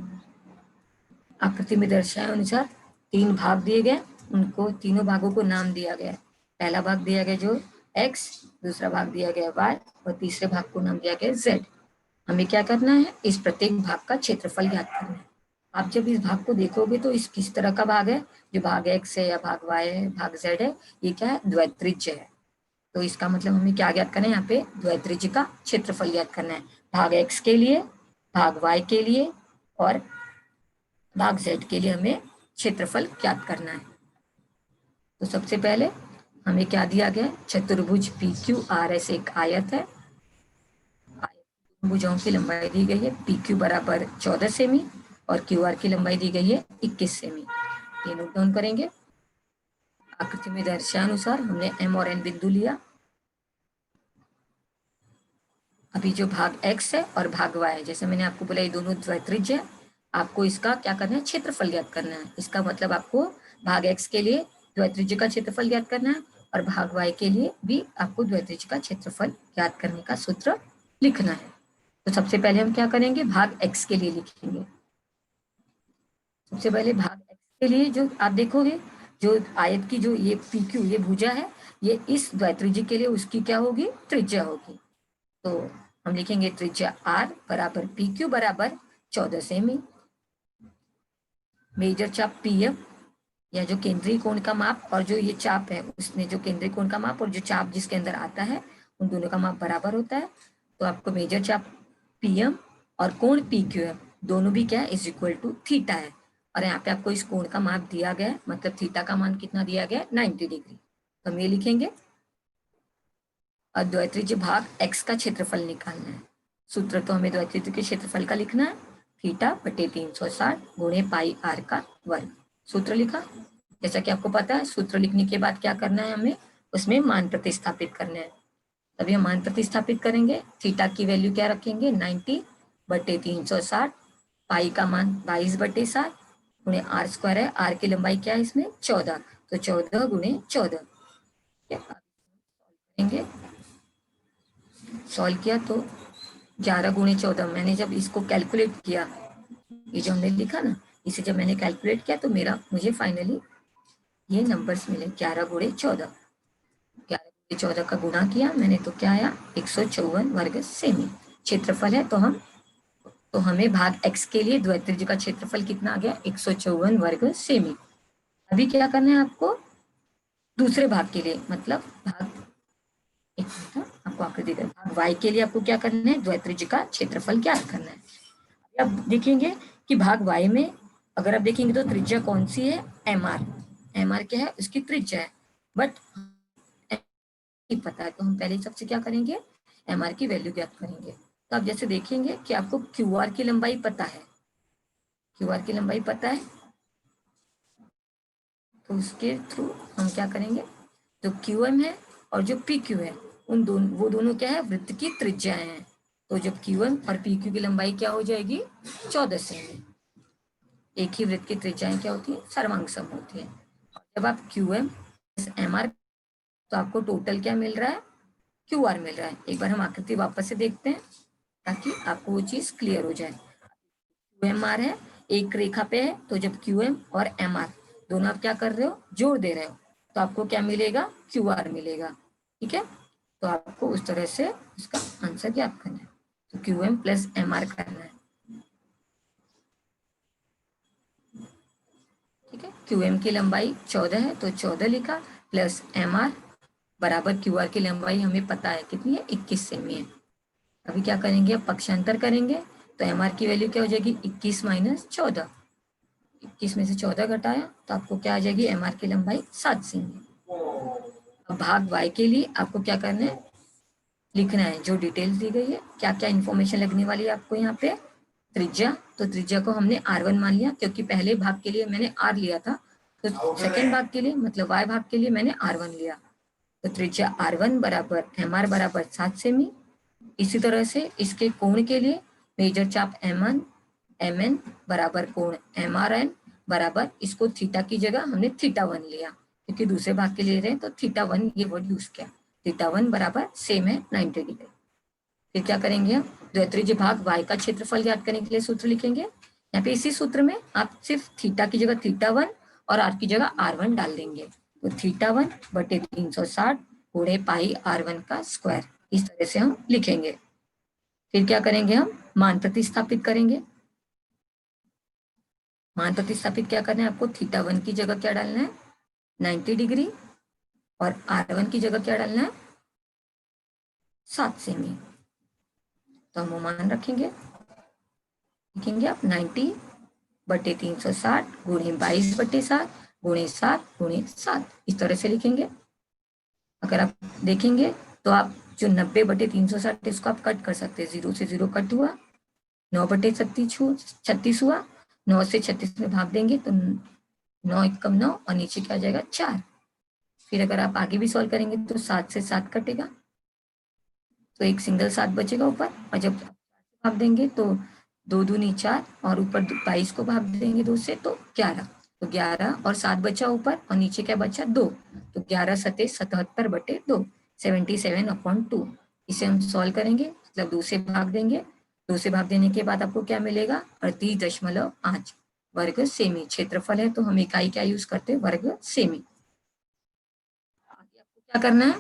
आकृति में दर्शाए अनुसार 3 भाग दिए गए, उनको तीनों भागों को नाम दिया गया है। पहला भाग दिया गया जो X, दूसरा भाग दिया गया Y और तीसरे भाग को नाम दिया गया Z। हमें क्या करना है, इस प्रत्येक भाग का क्षेत्रफल ज्ञात करना है। आप जब इस भाग को देखोगे तो इस किस तरह का भाग है, जो भाग X है या भाग Y है, भाग Z है, ये क्या है, द्वैत्रिज्य है। तो इसका मतलब हमें क्या ज्ञात करना है, यहाँ पे द्वैत्रिज्य का क्षेत्रफल ज्ञात करना है, भाग X के लिए, भाग Y के लिए और भाग Z के लिए हमें क्षेत्रफल ज्ञात करना है। तो सबसे पहले हमें क्या दिया गया, चतुर्भुज PQRS एक आयत है, भुजाओं की लंबाई दी गई है, PQ बराबर 14 सेमी और QR की लंबाई दी गई है 21 सेमी। ये नोट डाउन करेंगे। आकृति में दर्शाए अनुसार हमने M और N बिंदु लिया। अभी जो भाग X है और भाग Y है, जैसे मैंने आपको बोला ये दोनों द्वैत्रिज्य है, आपको इसका क्या करना है, क्षेत्रफल ज्ञात करना है। इसका मतलब आपको भाग X के लिए द्वैत्रिज्य का क्षेत्रफल ज्ञात करना है और भाग Y के लिए भी आपको द्वैत्रिज्य का क्षेत्रफल ज्ञात करने का सूत्र लिखना है। तो सबसे पहले हम क्या करेंगे, भाग x के लिए लिखेंगे। सबसे पहले भाग x के लिए जो आप देखोगे, जो आयत की जो ये PQ ये भुजा है, ये इस द्वित्रिज्य के लिए उसकी क्या होगी, त्रिज्या होगी। तो हम लिखेंगे त्रिज्या r बराबर PQ बराबर 14 सेमी। मेजर चाप PM या जो केंद्रीय कोण का माप और जो ये चाप है उसमें जो केंद्रीय कोण का माप और जो चाप जिसके अंदर आता है उन दोनों का माप बराबर होता है। तो आपको मेजर चाप PM और कोण PQ है, दोनों भी क्या है, इज इक्वल टू थीटा है। और यहाँ पे आपको इस कोण का माप दिया गया है, मतलब थीटा का मान कितना दिया गया है, 90 डिग्री। तो हम ये लिखेंगे। और द्वित्रिज्य भाग x का क्षेत्रफल निकालना है। सूत्र तो हमें द्वित्रिज्य के क्षेत्रफल का लिखना है, थीटा बटे 360 गुणे पाई r का वर्ग। सूत्र लिखा। जैसा कि आपको पता है, सूत्र लिखने के बाद क्या करना है, हमें उसमें मान प्रतिस्थापित करना है। तभी हम मान प्रतिस्थापित करेंगे। थीटा की वैल्यू क्या रखेंगे, 90 बटे 360, पाई का मान 22 बटे 7 गुणे r स्क्वायर है। r की लंबाई क्या है इसमें, 14, तो 14 गुणे 14 करेंगे। सॉल्व किया तो 11 गुणे 14, मैंने जब इसको कैलकुलेट किया, ये जो हमने लिखा ना, इसे जब मैंने कैलकुलेट किया तो मुझे फाइनली ये नंबर्स मिले 11 गुणे 14। 11 गुणे 14 का गुणा किया मैंने तो क्या आया, 154 वर्ग सेमी क्षेत्रफल है। तो हमें भाग x के लिए द्वित्रिज्य का क्षेत्रफल कितना आ गया, 154 वर्ग सेमी। अभी क्या करना है आपको दूसरे भाग के लिए, मतलब भाग एक मिनट, आपको आकृति दे, भाग y के लिए आपको क्या करना है, द्वित्रिज्य का क्षेत्रफल ज्ञात करना है। अब देखेंगे कि भाग y में अगर आप देखेंगे तो त्रिज्या कौन सी है, mr क्या है, उसकी त्रिज्या है, बट नहीं पता है। तो हम पहले सबसे क्या करेंगे, mr की वैल्यू ज्ञात करेंगे। तो आप जैसे देखेंगे कि आपको qr की लंबाई पता है, qr की लंबाई पता है, तो उसके थ्रू हम क्या करेंगे, जो qm है और जो pq है वो दोनों क्या है, वृत्त की त्रिज्याएं हैं। तो जब qm और pq की लंबाई क्या हो जाएगी, 14 सेमी। एक ही वृत्त की त्रिज्याएं क्या होती है, सर्वांग सम होती है। जब आप qm mr, तो आपको टोटल क्या मिल रहा है, qr मिल रहा है। एक बार हम आकृति वापस से देखते हैं ताकि आपको वो चीज क्लियर हो जाए। qmr है, एक रेखा पे है, तो जब qm और mr दोनों आप क्या कर रहे हो, जोड़ दे रहे हो, तो आपको क्या मिलेगा, qr मिलेगा। ठीक है, तो आपको उस तरह से इसका आंसर ज्ञात करना है। तो qm प्लस mr करना है। ठीक है, qm की लंबाई 14 है तो 14 लिखा, प्लस mr बराबर qr की लंबाई हमें पता है कितनी है, 21 सेमी है। अभी क्या करेंगे, अब पक्षांतर करेंगे, तो mr की वैल्यू क्या हो जाएगी, 21 माइनस 14, 21 में से 14 घटाया तो आपको क्या आ जाएगी, mr की लंबाई 7 सेमी। अब भाग y के लिए आपको क्या करना है, लिखना है जो डिटेल्स दी गई है, क्या क्या इन्फॉर्मेशन लगने वाली है आपको यहाँ पे, त्रिज्या, तो त्रिज्या को हमने r1 मान लिया, क्योंकि पहले भाग के लिए मैंने r लिया था, तो सेकेंड भाग के लिए मतलब y भाग के लिए मैंने r1 लिया। तो त्रिज्या r1 बराबर mr बराबर 7 सेमी। इसी तरह से इसके कोण के लिए मेजर चाप mn बराबर कोण mrn बराबर, इसको थीटा की जगह हमने θ1 लिया, क्योंकि दूसरे भाग के लिए रहे तो θ1 ये वर्ड यूज किया। θ1 बराबर सेम है 90 डिग्री। फिर क्या करेंगे हम, द्वित्रिज्य भाग y का क्षेत्रफल ज्ञात करने के लिए सूत्र लिखेंगे। यहाँ पे इसी सूत्र में आप सिर्फ थीटा की जगह θ1 और r की जगह r1 डाल देंगे, तो θ1 बटे 360 गुणे पाई r1 का स्क्वायर, इस तरह से हम लिखेंगे। फिर क्या करेंगे, हम मान प्रतिस्थापित करेंगे। मान प्रतिस्थापित क्या करना है आपको, θ1 की जगह क्या डालना है, 90 डिग्री, और r1 की जगह क्या डालना है, 7 सेमी। तो हम वो मान रखेंगे, लिखेंगे आप 90 बटे 360 गुणे 22 बटे 7 गुणे 7 गुणे 7, इस तरह से लिखेंगे। अगर आप देखेंगे तो आप जो 90 बटे 360 इसको आप कट कर सकते हैं, 0 से 0 कट हुआ, 9 बटे 36 हुआ, 9 से 36 में भाग देंगे तो 9 एकम 9 और नीचे क्या आ जाएगा 4। फिर अगर आप आगे भी सॉल्व करेंगे तो 7 से 7 कटेगा, तो एक सिंगल 7 बचेगा ऊपर, और जब भाग देंगे तो 2 दूनी 4 और ऊपर 22 को भाग देंगे 2 से तो 11, तो 11 और 7 बचा ऊपर और नीचे क्या बचा 2, तो 11 सते 77 बटे 2, 77/2। इसे हम सॉल्व करेंगे, मतलब 2 से भाग देंगे 2 से भाग देने के बाद आपको क्या मिलेगा 38.5 वर्ग सेमी। क्षेत्रफल है तो हम इकाई क्या यूज करते हैं, वर्ग सेमी। आगे आपको क्या करना है,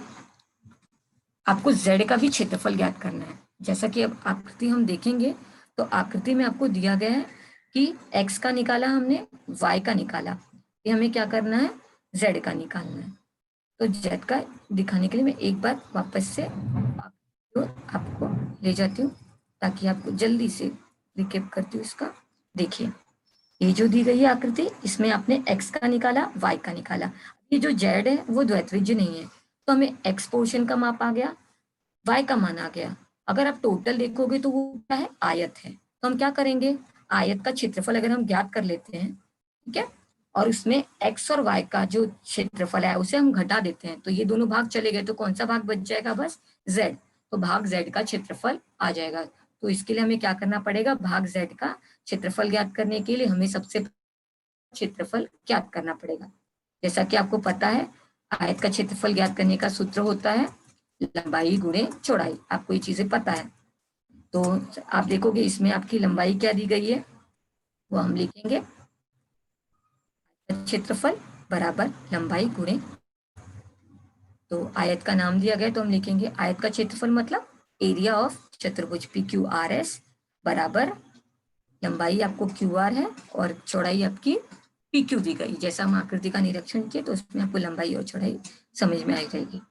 आपको z का भी क्षेत्रफल ज्ञात करना है। जैसा कि अब आकृति हम देखेंगे तो आकृति में आपको दिया गया है कि x का निकाला हमने, y का निकाला, ये हमें क्या करना है, z का निकालना है। तो z का दिखाने के लिए मैं एक बार वापस से आपको ले जाती हूँ ताकि आपको जल्दी से रिकेप करती हूँ इसका। देखिए ये जो दी गई है आकृति, इसमें आपने x का निकाला, y का निकाला। ये जो z है वो द्वित्रिज्य नहीं है, तो हमें x पोर्शन का माप आ गया, y का मान आ गया। अगर आप टोटल देखोगे तो वो क्या है, आयत है। तो हम क्या करेंगे, आयत का क्षेत्रफल अगर हम ज्ञात कर लेते हैं, ठीक है, और उसमें x और y का जो क्षेत्रफल है उसे हम घटा देते हैं, तो ये दोनों भाग चले गए, तो कौन सा भाग बच जाएगा, बस z। तो भाग z का क्षेत्रफल आ जाएगा। तो इसके लिए हमें क्या करना पड़ेगा, भाग z का क्षेत्रफल ज्ञात करने के लिए हमें सबसे क्षेत्रफल ज्ञात करना पड़ेगा। जैसा कि आपको पता है आयत का क्षेत्रफल ज्ञात करने का सूत्र होता है लंबाई गुणे चौड़ाई, आपको ये चीजें पता है। तो आप देखोगे इसमें आपकी लंबाई क्या दी गई है, वो हम लिखेंगे क्षेत्रफल बराबर लंबाई गुणे, तो आयत का नाम दिया गया तो हम लिखेंगे आयत का क्षेत्रफल मतलब एरिया ऑफ चतुर्भुज PQRS बराबर लंबाई आपको QR है और चौड़ाई आपकी PQ दी गई। जैसा हम आकृति का निरीक्षण किए तो उसमें आपको लंबाई और चौड़ाई समझ में आ जाएगी।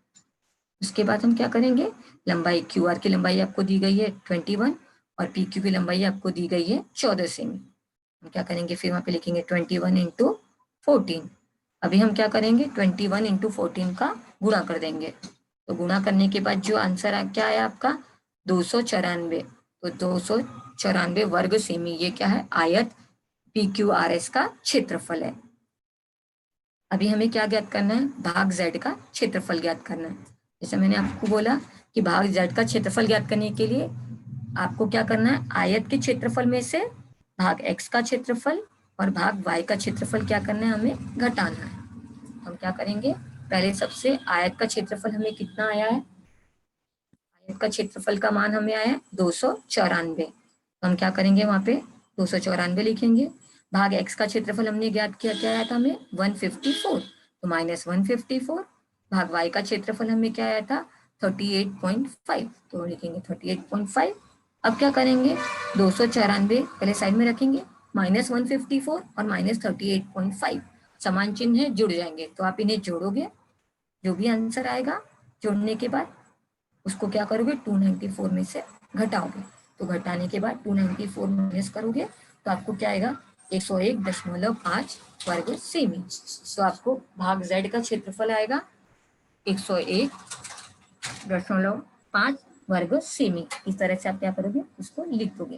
उसके बाद हम क्या करेंगे, लंबाई QR की लंबाई आपको दी गई है 21 और PQ की लंबाई आपको दी गई है 14 सेमी। हम क्या करेंगे, फिर वहां पे लिखेंगे 21 इंटू 14। अभी हम क्या करेंगे, 21 इंटू 14 का गुणा कर देंगे। तो गुणा करने के बाद जो आंसर क्या आया आपका 294। तो 294 वर्ग सेमी, ये क्या है, आयत PQRS का क्षेत्रफल है। अभी हमें क्या ज्ञात करना है, भाग z का क्षेत्रफल ज्ञात करना है। जैसे मैंने आपको बोला कि भाग z का क्षेत्रफल ज्ञात करने के लिए आपको क्या करना है, आयत के क्षेत्रफल में से भाग x का क्षेत्रफल और भाग y का क्षेत्रफल क्या करना है, हमें घटाना है। हम क्या करेंगे, पहले सबसे आयत का क्षेत्रफल हमें कितना आया है, आयत का क्षेत्रफल का मान हमें आया है 294। तो हम क्या करेंगे, वहां पे 294 लिखेंगे। भाग x का क्षेत्रफल हमने ज्ञात किया, क्या आया था हमें 154, तो -154। भाग y का क्षेत्रफल हमें क्या आया था 38.5, तो लिखेंगे 38.5। अब क्या करेंगे, 294 पहले साइड में रखेंगे, -154 और -38.5 समान चिन्ह है, जुड़ जाएंगे। तो आप इन्हें जोड़ोगे, जो भी आंसर आएगा जोड़ने के बाद उसको क्या करोगे 294 में से घटाओगे। तो घटाने के बाद 294 माइनस करोगे तो आपको क्या आएगा 101.5 वर्ग सेमी। तो आपको भाग z का क्षेत्रफल आएगा 101.5 वर्ग सेमी। इस तरह से आप क्या करोगे, उसको लिख दोगे।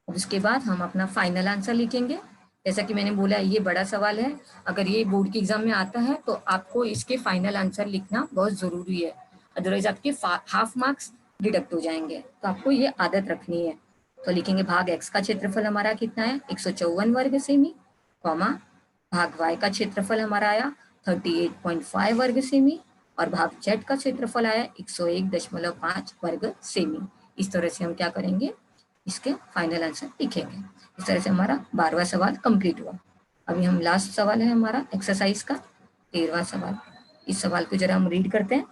अब उसके बाद हम अपना फाइनल आंसर लिखेंगे। जैसा कि मैंने बोला ये बड़ा सवाल है, अगर ये बोर्ड के एग्जाम में आता है तो आपको इसके फाइनल आंसर लिखना बहुत जरूरी है, अदरवाइज आपके हाफ मार्क्स डिडक्ट हो जाएंगे। तो आपको ये आदत रखनी है। तो लिखेंगे भाग x का क्षेत्रफल हमारा कितना है 154 वर्ग सेमी, कॉमा भाग y का क्षेत्रफल हमारा आया 38.5 वर्ग सेमी और भाग z का क्षेत्रफल आया 101.5 वर्ग सेमी। इस तरह से हम क्या करेंगे, इसके फाइनल आंसर लिखेंगे। इस तरह से हमारा 12वां सवाल कंप्लीट हुआ। अभी हम लास्ट सवाल है हमारा एक्सरसाइज का 13वां सवाल। इस सवाल को जरा हम रीड करते हैं।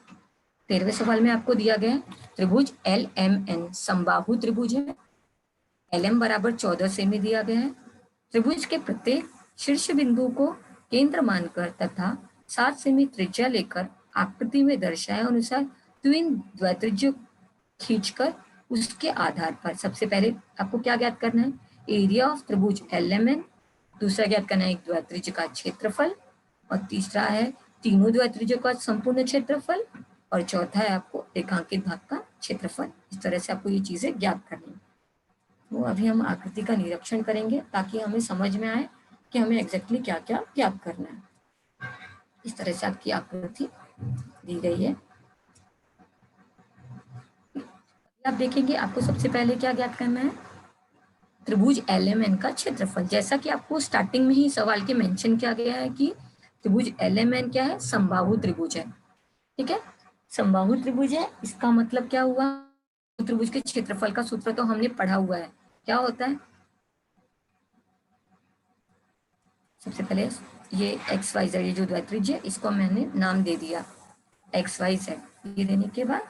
13वें सवाल में आपको दिया गया है त्रिभुज LMN समबाहु त्रिभुज है, LM बराबर 14 सेमी दिया गया है। त्रिभुज के प्रत्येक शीर्ष बिंदु को केंद्र मानकर तथा 7 सेमी त्रिज्या लेकर आकृति में दर्शाए अनुसार तीन द्वित्रिज्य खींचकर उसके आधार पर सबसे पहले आपको क्या ज्ञात करना है, एरिया ऑफ त्रिभुज LMN, दूसरा ज्ञात करना है एक द्वित्रिज्य का क्षेत्रफल और तीसरा है तीनों द्वित्रिज्यों का संपूर्ण क्षेत्रफल और चौथा है आपको रेखांकित भाग का क्षेत्रफल। इस तरह से आपको ये चीजें ज्ञात करनी है। तो अभी हम आकृति का निरीक्षण करेंगे ताकि हमें समझ में आए कि हमें एग्जैक्टली क्या क्या ज्ञात करना है। इस तरह से आपकी आकृति दी गई है। आप देखेंगे आपको सबसे पहले क्या ज्ञात करना है, त्रिभुज LMN का क्षेत्रफल। जैसा कि आपको स्टार्टिंग में ही सवाल के मेंशन किया गया है कि त्रिभुज LMN क्या है, समबाहु त्रिभुज है। ठीक है, समबाहु त्रिभुज है, इसका मतलब क्या हुआ त्रिभुज के क्षेत्रफल का सूत्र तो हमने पढ़ा हुआ है, क्या होता है? सबसे पहले ये एक्स वाई जेड, ये जो द्वित्रिज्य है इसको मैंने नाम दे दिया एक्स वाई जेड। ये देने के बाद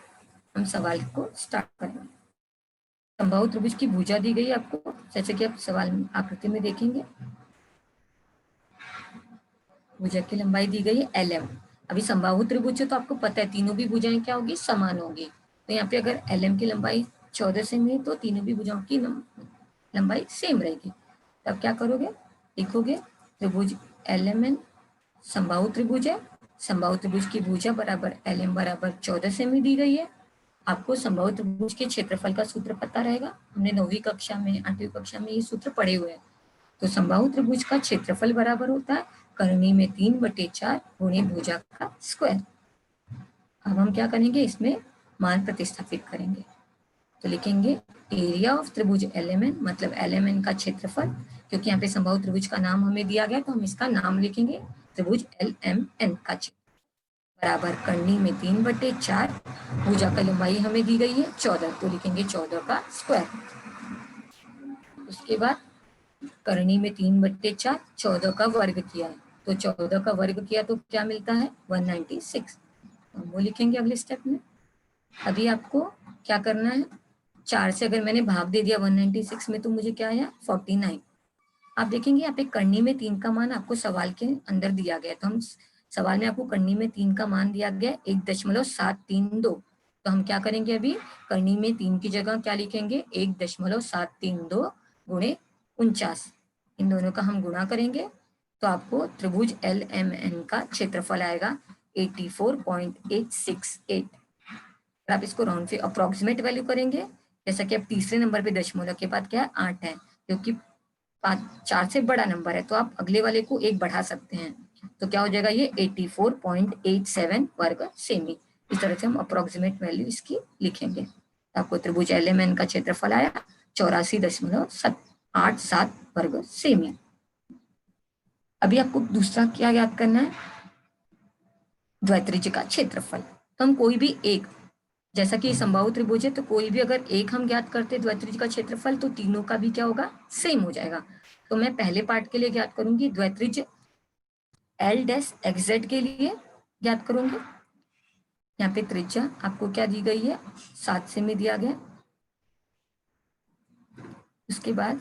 हम सवाल को स्टार्ट करेंगे। समबाहु त्रिभुज की भुजा दी गई है आपको, जैसे कि आप सवाल आकृति में देखेंगे। भुजा की लंबाई दी गई है LM। अभी समबाहु त्रिभुज है तो आपको पता है तीनों भी भुजाएं क्या होगी, समान होगी। तो यहाँ पे अगर LM की लंबाई 14 सेमी है तो तीनों भी भुजाओं की लंबाई सेम रहेगी। तब क्या करोगे, लिखोगे त्रिभुज LMN समबाहु त्रिभुज है। समबाहु त्रिभुज की भुजा बराबर LM बराबर 14 सेमी दी गई है। आपको समबाहु त्रिभुज के क्षेत्रफल का सूत्र पता रहेगा, हमने 9वीं कक्षा में 8वीं कक्षा में ये सूत्र पढ़े हुए हैं। तो समबाहु त्रिभुज का क्षेत्रफल बराबर होता है करनी में 3/4 गुणे भुजा का स्क्वायर। अब हम क्या करेंगे, इसमें मान प्रतिस्थापित करेंगे। तो लिखेंगे एरिया ऑफ त्रिभुज LMN, मतलब LMN का क्षेत्रफल, क्योंकि यहाँ पे समबाहु त्रिभुज का नाम हमें दिया गया तो हम इसका नाम लिखेंगे त्रिभुज LMN का क्षेत्रफल बराबर करनी में 3/4, भुजा का लंबाई हमें दी गई है 14, तो लिखेंगे 14 का स्क्वायर। उसके बाद करनी में 3/4, 14 का वर्ग किया है, तो 14 का वर्ग किया तो क्या मिलता है 196, तो वो लिखेंगे अगले स्टेप में। अभी आपको क्या करना है, 4 से अगर मैंने भाग दे दिया 196 में तो मुझे क्या आया 49। आप देखेंगे यहाँ पे करनी में 3 का मान आपको सवाल के अंदर दिया गया, तो हम सवाल में आपको करनी में 3 का मान दिया गया 1.732, तो हम क्या करेंगे, अभी करनी में 3 की जगह क्या लिखेंगे 1.732 गुणे 49, इन दोनों का हम गुणा करेंगे तो आपको त्रिभुज LMN का क्षेत्रफल आएगा 84.868। आप इसको राउंड फिगर अप्रोक्सीमेट वैल्यू करेंगे, जैसा कि अब तीसरे नंबर पे दशमलव के बाद क्या है 8 है, क्योंकि 4 से बड़ा नंबर है तो आप अगले वाले को 1 बढ़ा सकते हैं, तो क्या हो जाएगा ये 84.87 वर्ग सेमी। इस तरह से हम अप्रोक्सीमेट वैल्यू इसकी लिखेंगे। आपको त्रिभुज LMN का क्षेत्रफल आया 84.87 वर्ग सेमी। अभी आपको दूसरा क्या याद करना है, द्वित्रिज्य का क्षेत्रफल। तो हम कोई भी एक, जैसा कि समबाहु त्रिभुज है तो कोई भी अगर एक हम ज्ञात करते हैं द्वित्रिज्य का क्षेत्रफल तो तीनों का भी क्या होगा, सेम हो जाएगा। तो मैं पहले पार्ट के लिए ज्ञात करूंगी द्वित्रिज्य L' के लिए ज्ञात करूंगी। यहाँ पे त्रिज्या आपको क्या दी गई है 7 सेमी दिया गया। उसके बाद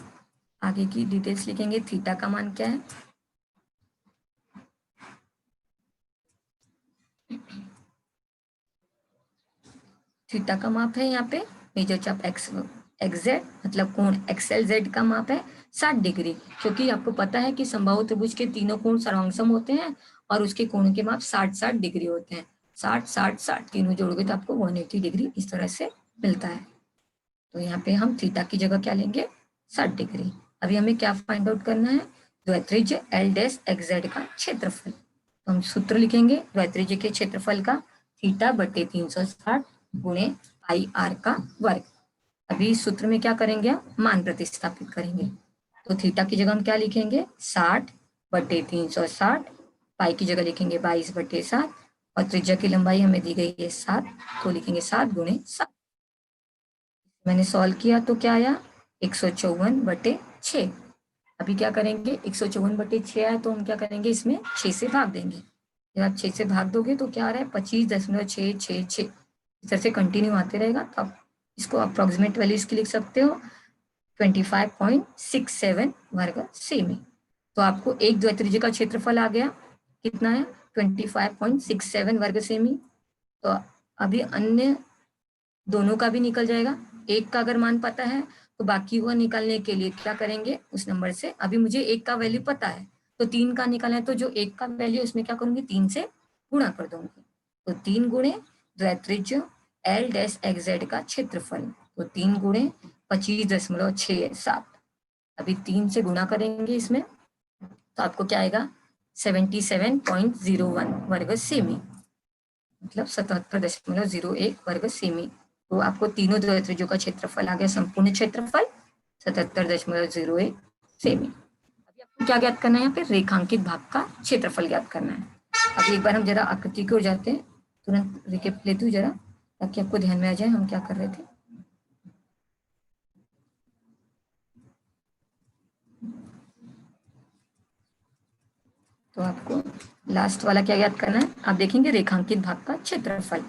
आगे की डिटेल्स लिखेंगे, थीटा का मान क्या है, थीटा का माप है यहाँ पे मेजर चाप XZ, मतलब कोण XLZ का माप है 60 डिग्री, क्योंकि आपको पता है कि समबाहु त्रिभुज के तीनों कोण सर्वांगसम होते हैं और उसके कोण के माप 60-60 डिग्री होते हैं। 60-60-60 तीनों जोड़ोगे तो आपको 180 डिग्री इस तरह से मिलता है। तो यहाँ पे हम थीटा की जगह क्या लेंगे 60 डिग्री। अभी हमें क्या फाइंड आउट करना है, द्वित्रिज्य L' का क्षेत्रफल। तो हम सूत्र लिखेंगे द्वित्रिज्य के क्षेत्रफल का θ/360 गुणे IR का वर्ग। अभी सूत्र में क्या करेंगे, मान प्रतिस्थापित करेंगे, तो थीटा की जगह हम क्या लिखेंगे 60/360, पाई की जगह लिखेंगे 22/7 और त्रिज्या की लंबाई हमें दी गई है 7, तो लिखेंगे 7 गुणे 7। मैंने सॉल्व किया तो क्या आया 154/6। अभी क्या करेंगे 154/6 आया तो हम क्या करेंगे, इसमें 6 से भाग देंगे। जब आप 6 से भाग दोगे तो क्या आ रहा है 25.666, इस तरह से कंटिन्यू आते रहेगा। तो आप इसको अप्रोक्सीमेट वैल्यू इसकी लिख सकते हो 25.67 वर्ग सेमी। तो आपको एक द्वित्रिज्य का क्षेत्रफल आ गया कितना है 25.67 वर्ग सेमी। तो अभी अन्य दोनों का भी निकल जाएगा, एक का अगर मान पता है तो बाकी हुआ निकालने के लिए क्या करेंगे उस नंबर से, अभी मुझे एक का वैल्यू पता है तो 3 का निकालना है, तो जो एक का वैल्यू उसमें क्या करूंगी 3 से गुणा कर दूंगी, तो 3 गुणे द्वित्रिज्य L' का क्षेत्रफल, तो 3 गुणे 25.67। अभी 3 से गुणा करेंगे इसमें तो आपको क्या आएगा 77.01 वर्ग सेमी, मतलब 77.01 वर्ग सेमी। तो आपको तीनों द्वित्रिज्यों का क्षेत्रफल आ गया, संपूर्ण क्षेत्रफल 77.01 सेमी। अभी आपको क्या ज्ञात करना है, यहाँ पे रेखांकित भाग का क्षेत्रफल ज्ञात करना है। अभी एक बार हम जरा आकृति की ओर जाते हैं, तुरंत रिकेप लेती हूँ जरा ताकि आपको ध्यान में आ जाए हम क्या कर रहे थे। तो आपको लास्ट वाला क्या ज्ञात करना है, आप देखेंगे रेखांकित भाग का क्षेत्रफल।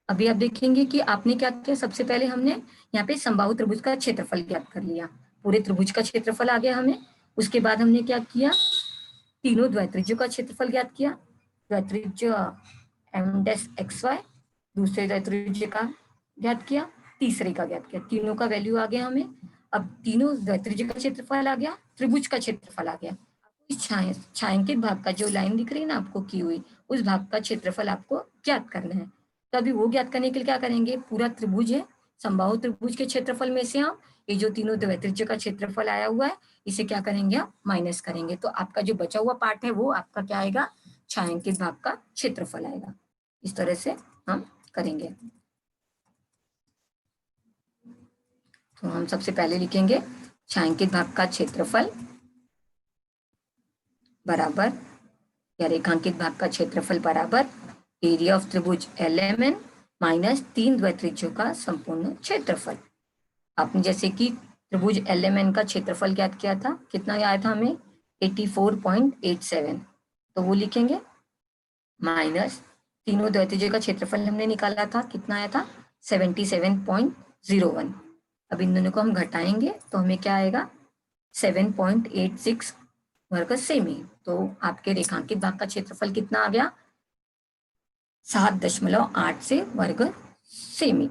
अभी आप देखेंगे कि आपने क्या किया, सबसे पहले हमने यहाँ पे समबाहु त्रिभुज का क्षेत्रफल ज्ञात कर लिया, पूरे त्रिभुज का क्षेत्रफल आ गया हमें। उसके बाद हमने क्या किया, तीनों द्वैत्रिज्यों का क्षेत्रफल ज्ञात किया, द्वैत्रिज्य m'(xy), दूसरे द्वैत्रिज्य का ज्ञात किया, तीसरे का ज्ञात किया, तीनों का वैल्यू आ गया हमें। अब तीनों द्वैत्रिज्य का क्षेत्रफल आ गया, त्रिभुज का क्षेत्रफल आ गया। इस छायांकित भाग का जो लाइन दिख रही है ना आपको की हुई, उस भाग का क्षेत्रफल आपको ज्ञात करना है। तो अभी वो ज्ञात करने के लिए क्या करेंगे, पूरा त्रिभुज है, समबाहु त्रिभुज के क्षेत्रफल में से हम ये जो तीनों द्वैत्रिज्य का क्षेत्रफल आया हुआ है, इसे क्या करेंगे, आप माइनस करेंगे। तो आपका जो बचा हुआ पार्ट है वो आपका क्या आएगा, छायांकित भाग का क्षेत्रफल आएगा। इस तरह से हम करेंगे। तो हम सबसे पहले लिखेंगे छायांकित भाग का क्षेत्रफल बराबर, या रेखांकित भाग का क्षेत्रफल बराबर एरिया ऑफ त्रिभुज LMN माइनस 3 द्वैत्रिज्यों का संपूर्ण क्षेत्रफल। आपने जैसे कि त्रिभुज LMN का क्षेत्रफल ज्ञात किया था, कितना आया था हमें, 84.87, तो वो लिखेंगे माइनस तीनों द्वैत्रिज्य का क्षेत्रफल हमने निकाला था, कितना आया था, 77.01। अब इन दोनों को हम घटाएंगे तो हमें क्या आएगा, 7.86 वर्ग सेमी। तो आपके रेखांकित भाग का क्षेत्रफल कितना आ गया, 7.8 से वर्ग सेमी।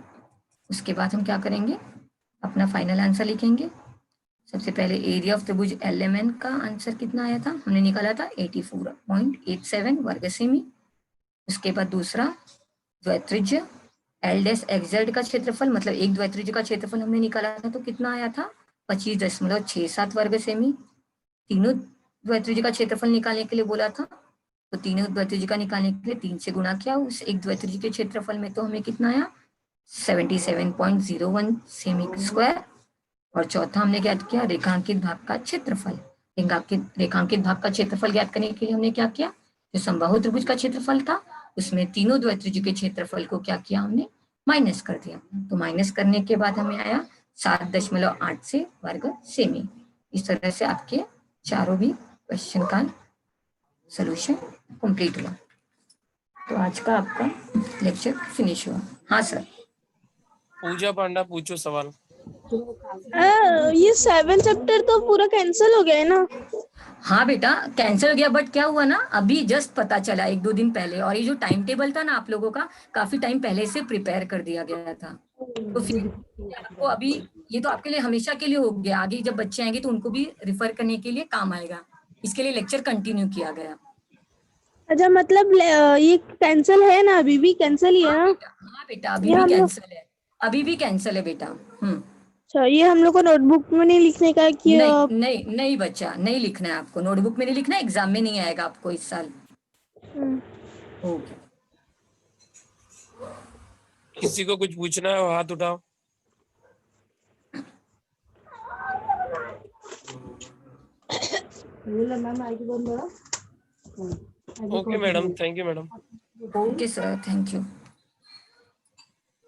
उसके बाद हम क्या करेंगे, अपना फाइनल आंसर लिखेंगे। सबसे पहले एरिया ऑफ त्रिभुज LMN का आंसर कितना आया था, हमने निकाला था 84.87 वर्ग सेमी। उसके बाद दूसरा द्वैत्रिज्य L'(xz) का क्षेत्रफल, मतलब एक द्वैत्रिज्य का क्षेत्रफल हमने निकाला था, तो कितना आया था, 25.67 वर्ग सेमी। तीनों द्वैत्रिज्य का क्षेत्रफल निकालने के लिए बोला था, तो तीनों द्वैत्रिज्य का निकालने के लिए 3 से गुणा किया उस एक द्वैत्रिज्य के क्षेत्रफल में, तो हमें कितना आया, 77.01 सेमी स्क्वायर। और चौथा हमने ज्ञात किया रेखांकित भाग का क्षेत्रफल। रेखांकित भाग का क्षेत्रफल ज्ञात करने के लिए हमने क्या किया, जो समबाहु त्रिभुज का क्षेत्रफल था उसमें तीनों द्वैत्रिज्य के क्षेत्रफल को क्या किया, हमने माइनस कर दिया। तो माइनस करने के बाद हमें आया 7.8 से वर्ग सेमी। इस तरह से आपके चारों भी क्वेश्चन का सॉल्यूशन कंप्लीट हुआ। तो आज का आपका लेक्चर फिनिश हुआ। हाँ सर। पूजा पांडा पूछो सवाल। ये 7 चैप्टर तो पूरा कैंसिल हो गया है ना? हाँ बेटा कैंसिल हो गया, बट क्या हुआ ना, अभी जस्ट पता चला 1-2 दिन पहले, और ये जो टाइम टेबल था ना आप लोगों का, काफी टाइम पहले से प्रिपेयर कर दिया गया था। तो फिर आपको अभी ये तो आपके लिए हमेशा के लिए हो गया, आगे जब बच्चे आएंगे तो उनको भी रिफर करने के लिए काम आएगा, इसके लिए लेक्चर कंटिन्यू किया गया। अच्छा, मतलब ये कैंसिल है ना? अभी भी कैंसिल ही है ना? हाँ बेटा अभी भी कैंसिल है, अभी भी कैंसिल है बेटा। अच्छा, ये हम लोग को नोटबुक में नहीं लिखने का कि नहीं बच्चा, नहीं लिखना है आपको, नोटबुक में नहीं लिखना है, एग्जाम में नहीं आएगा आपको इस साल। ओके। किसी को कुछ पूछना है हाथ उठाओ। Okay madam, thank you madam. Okay sir, thank you.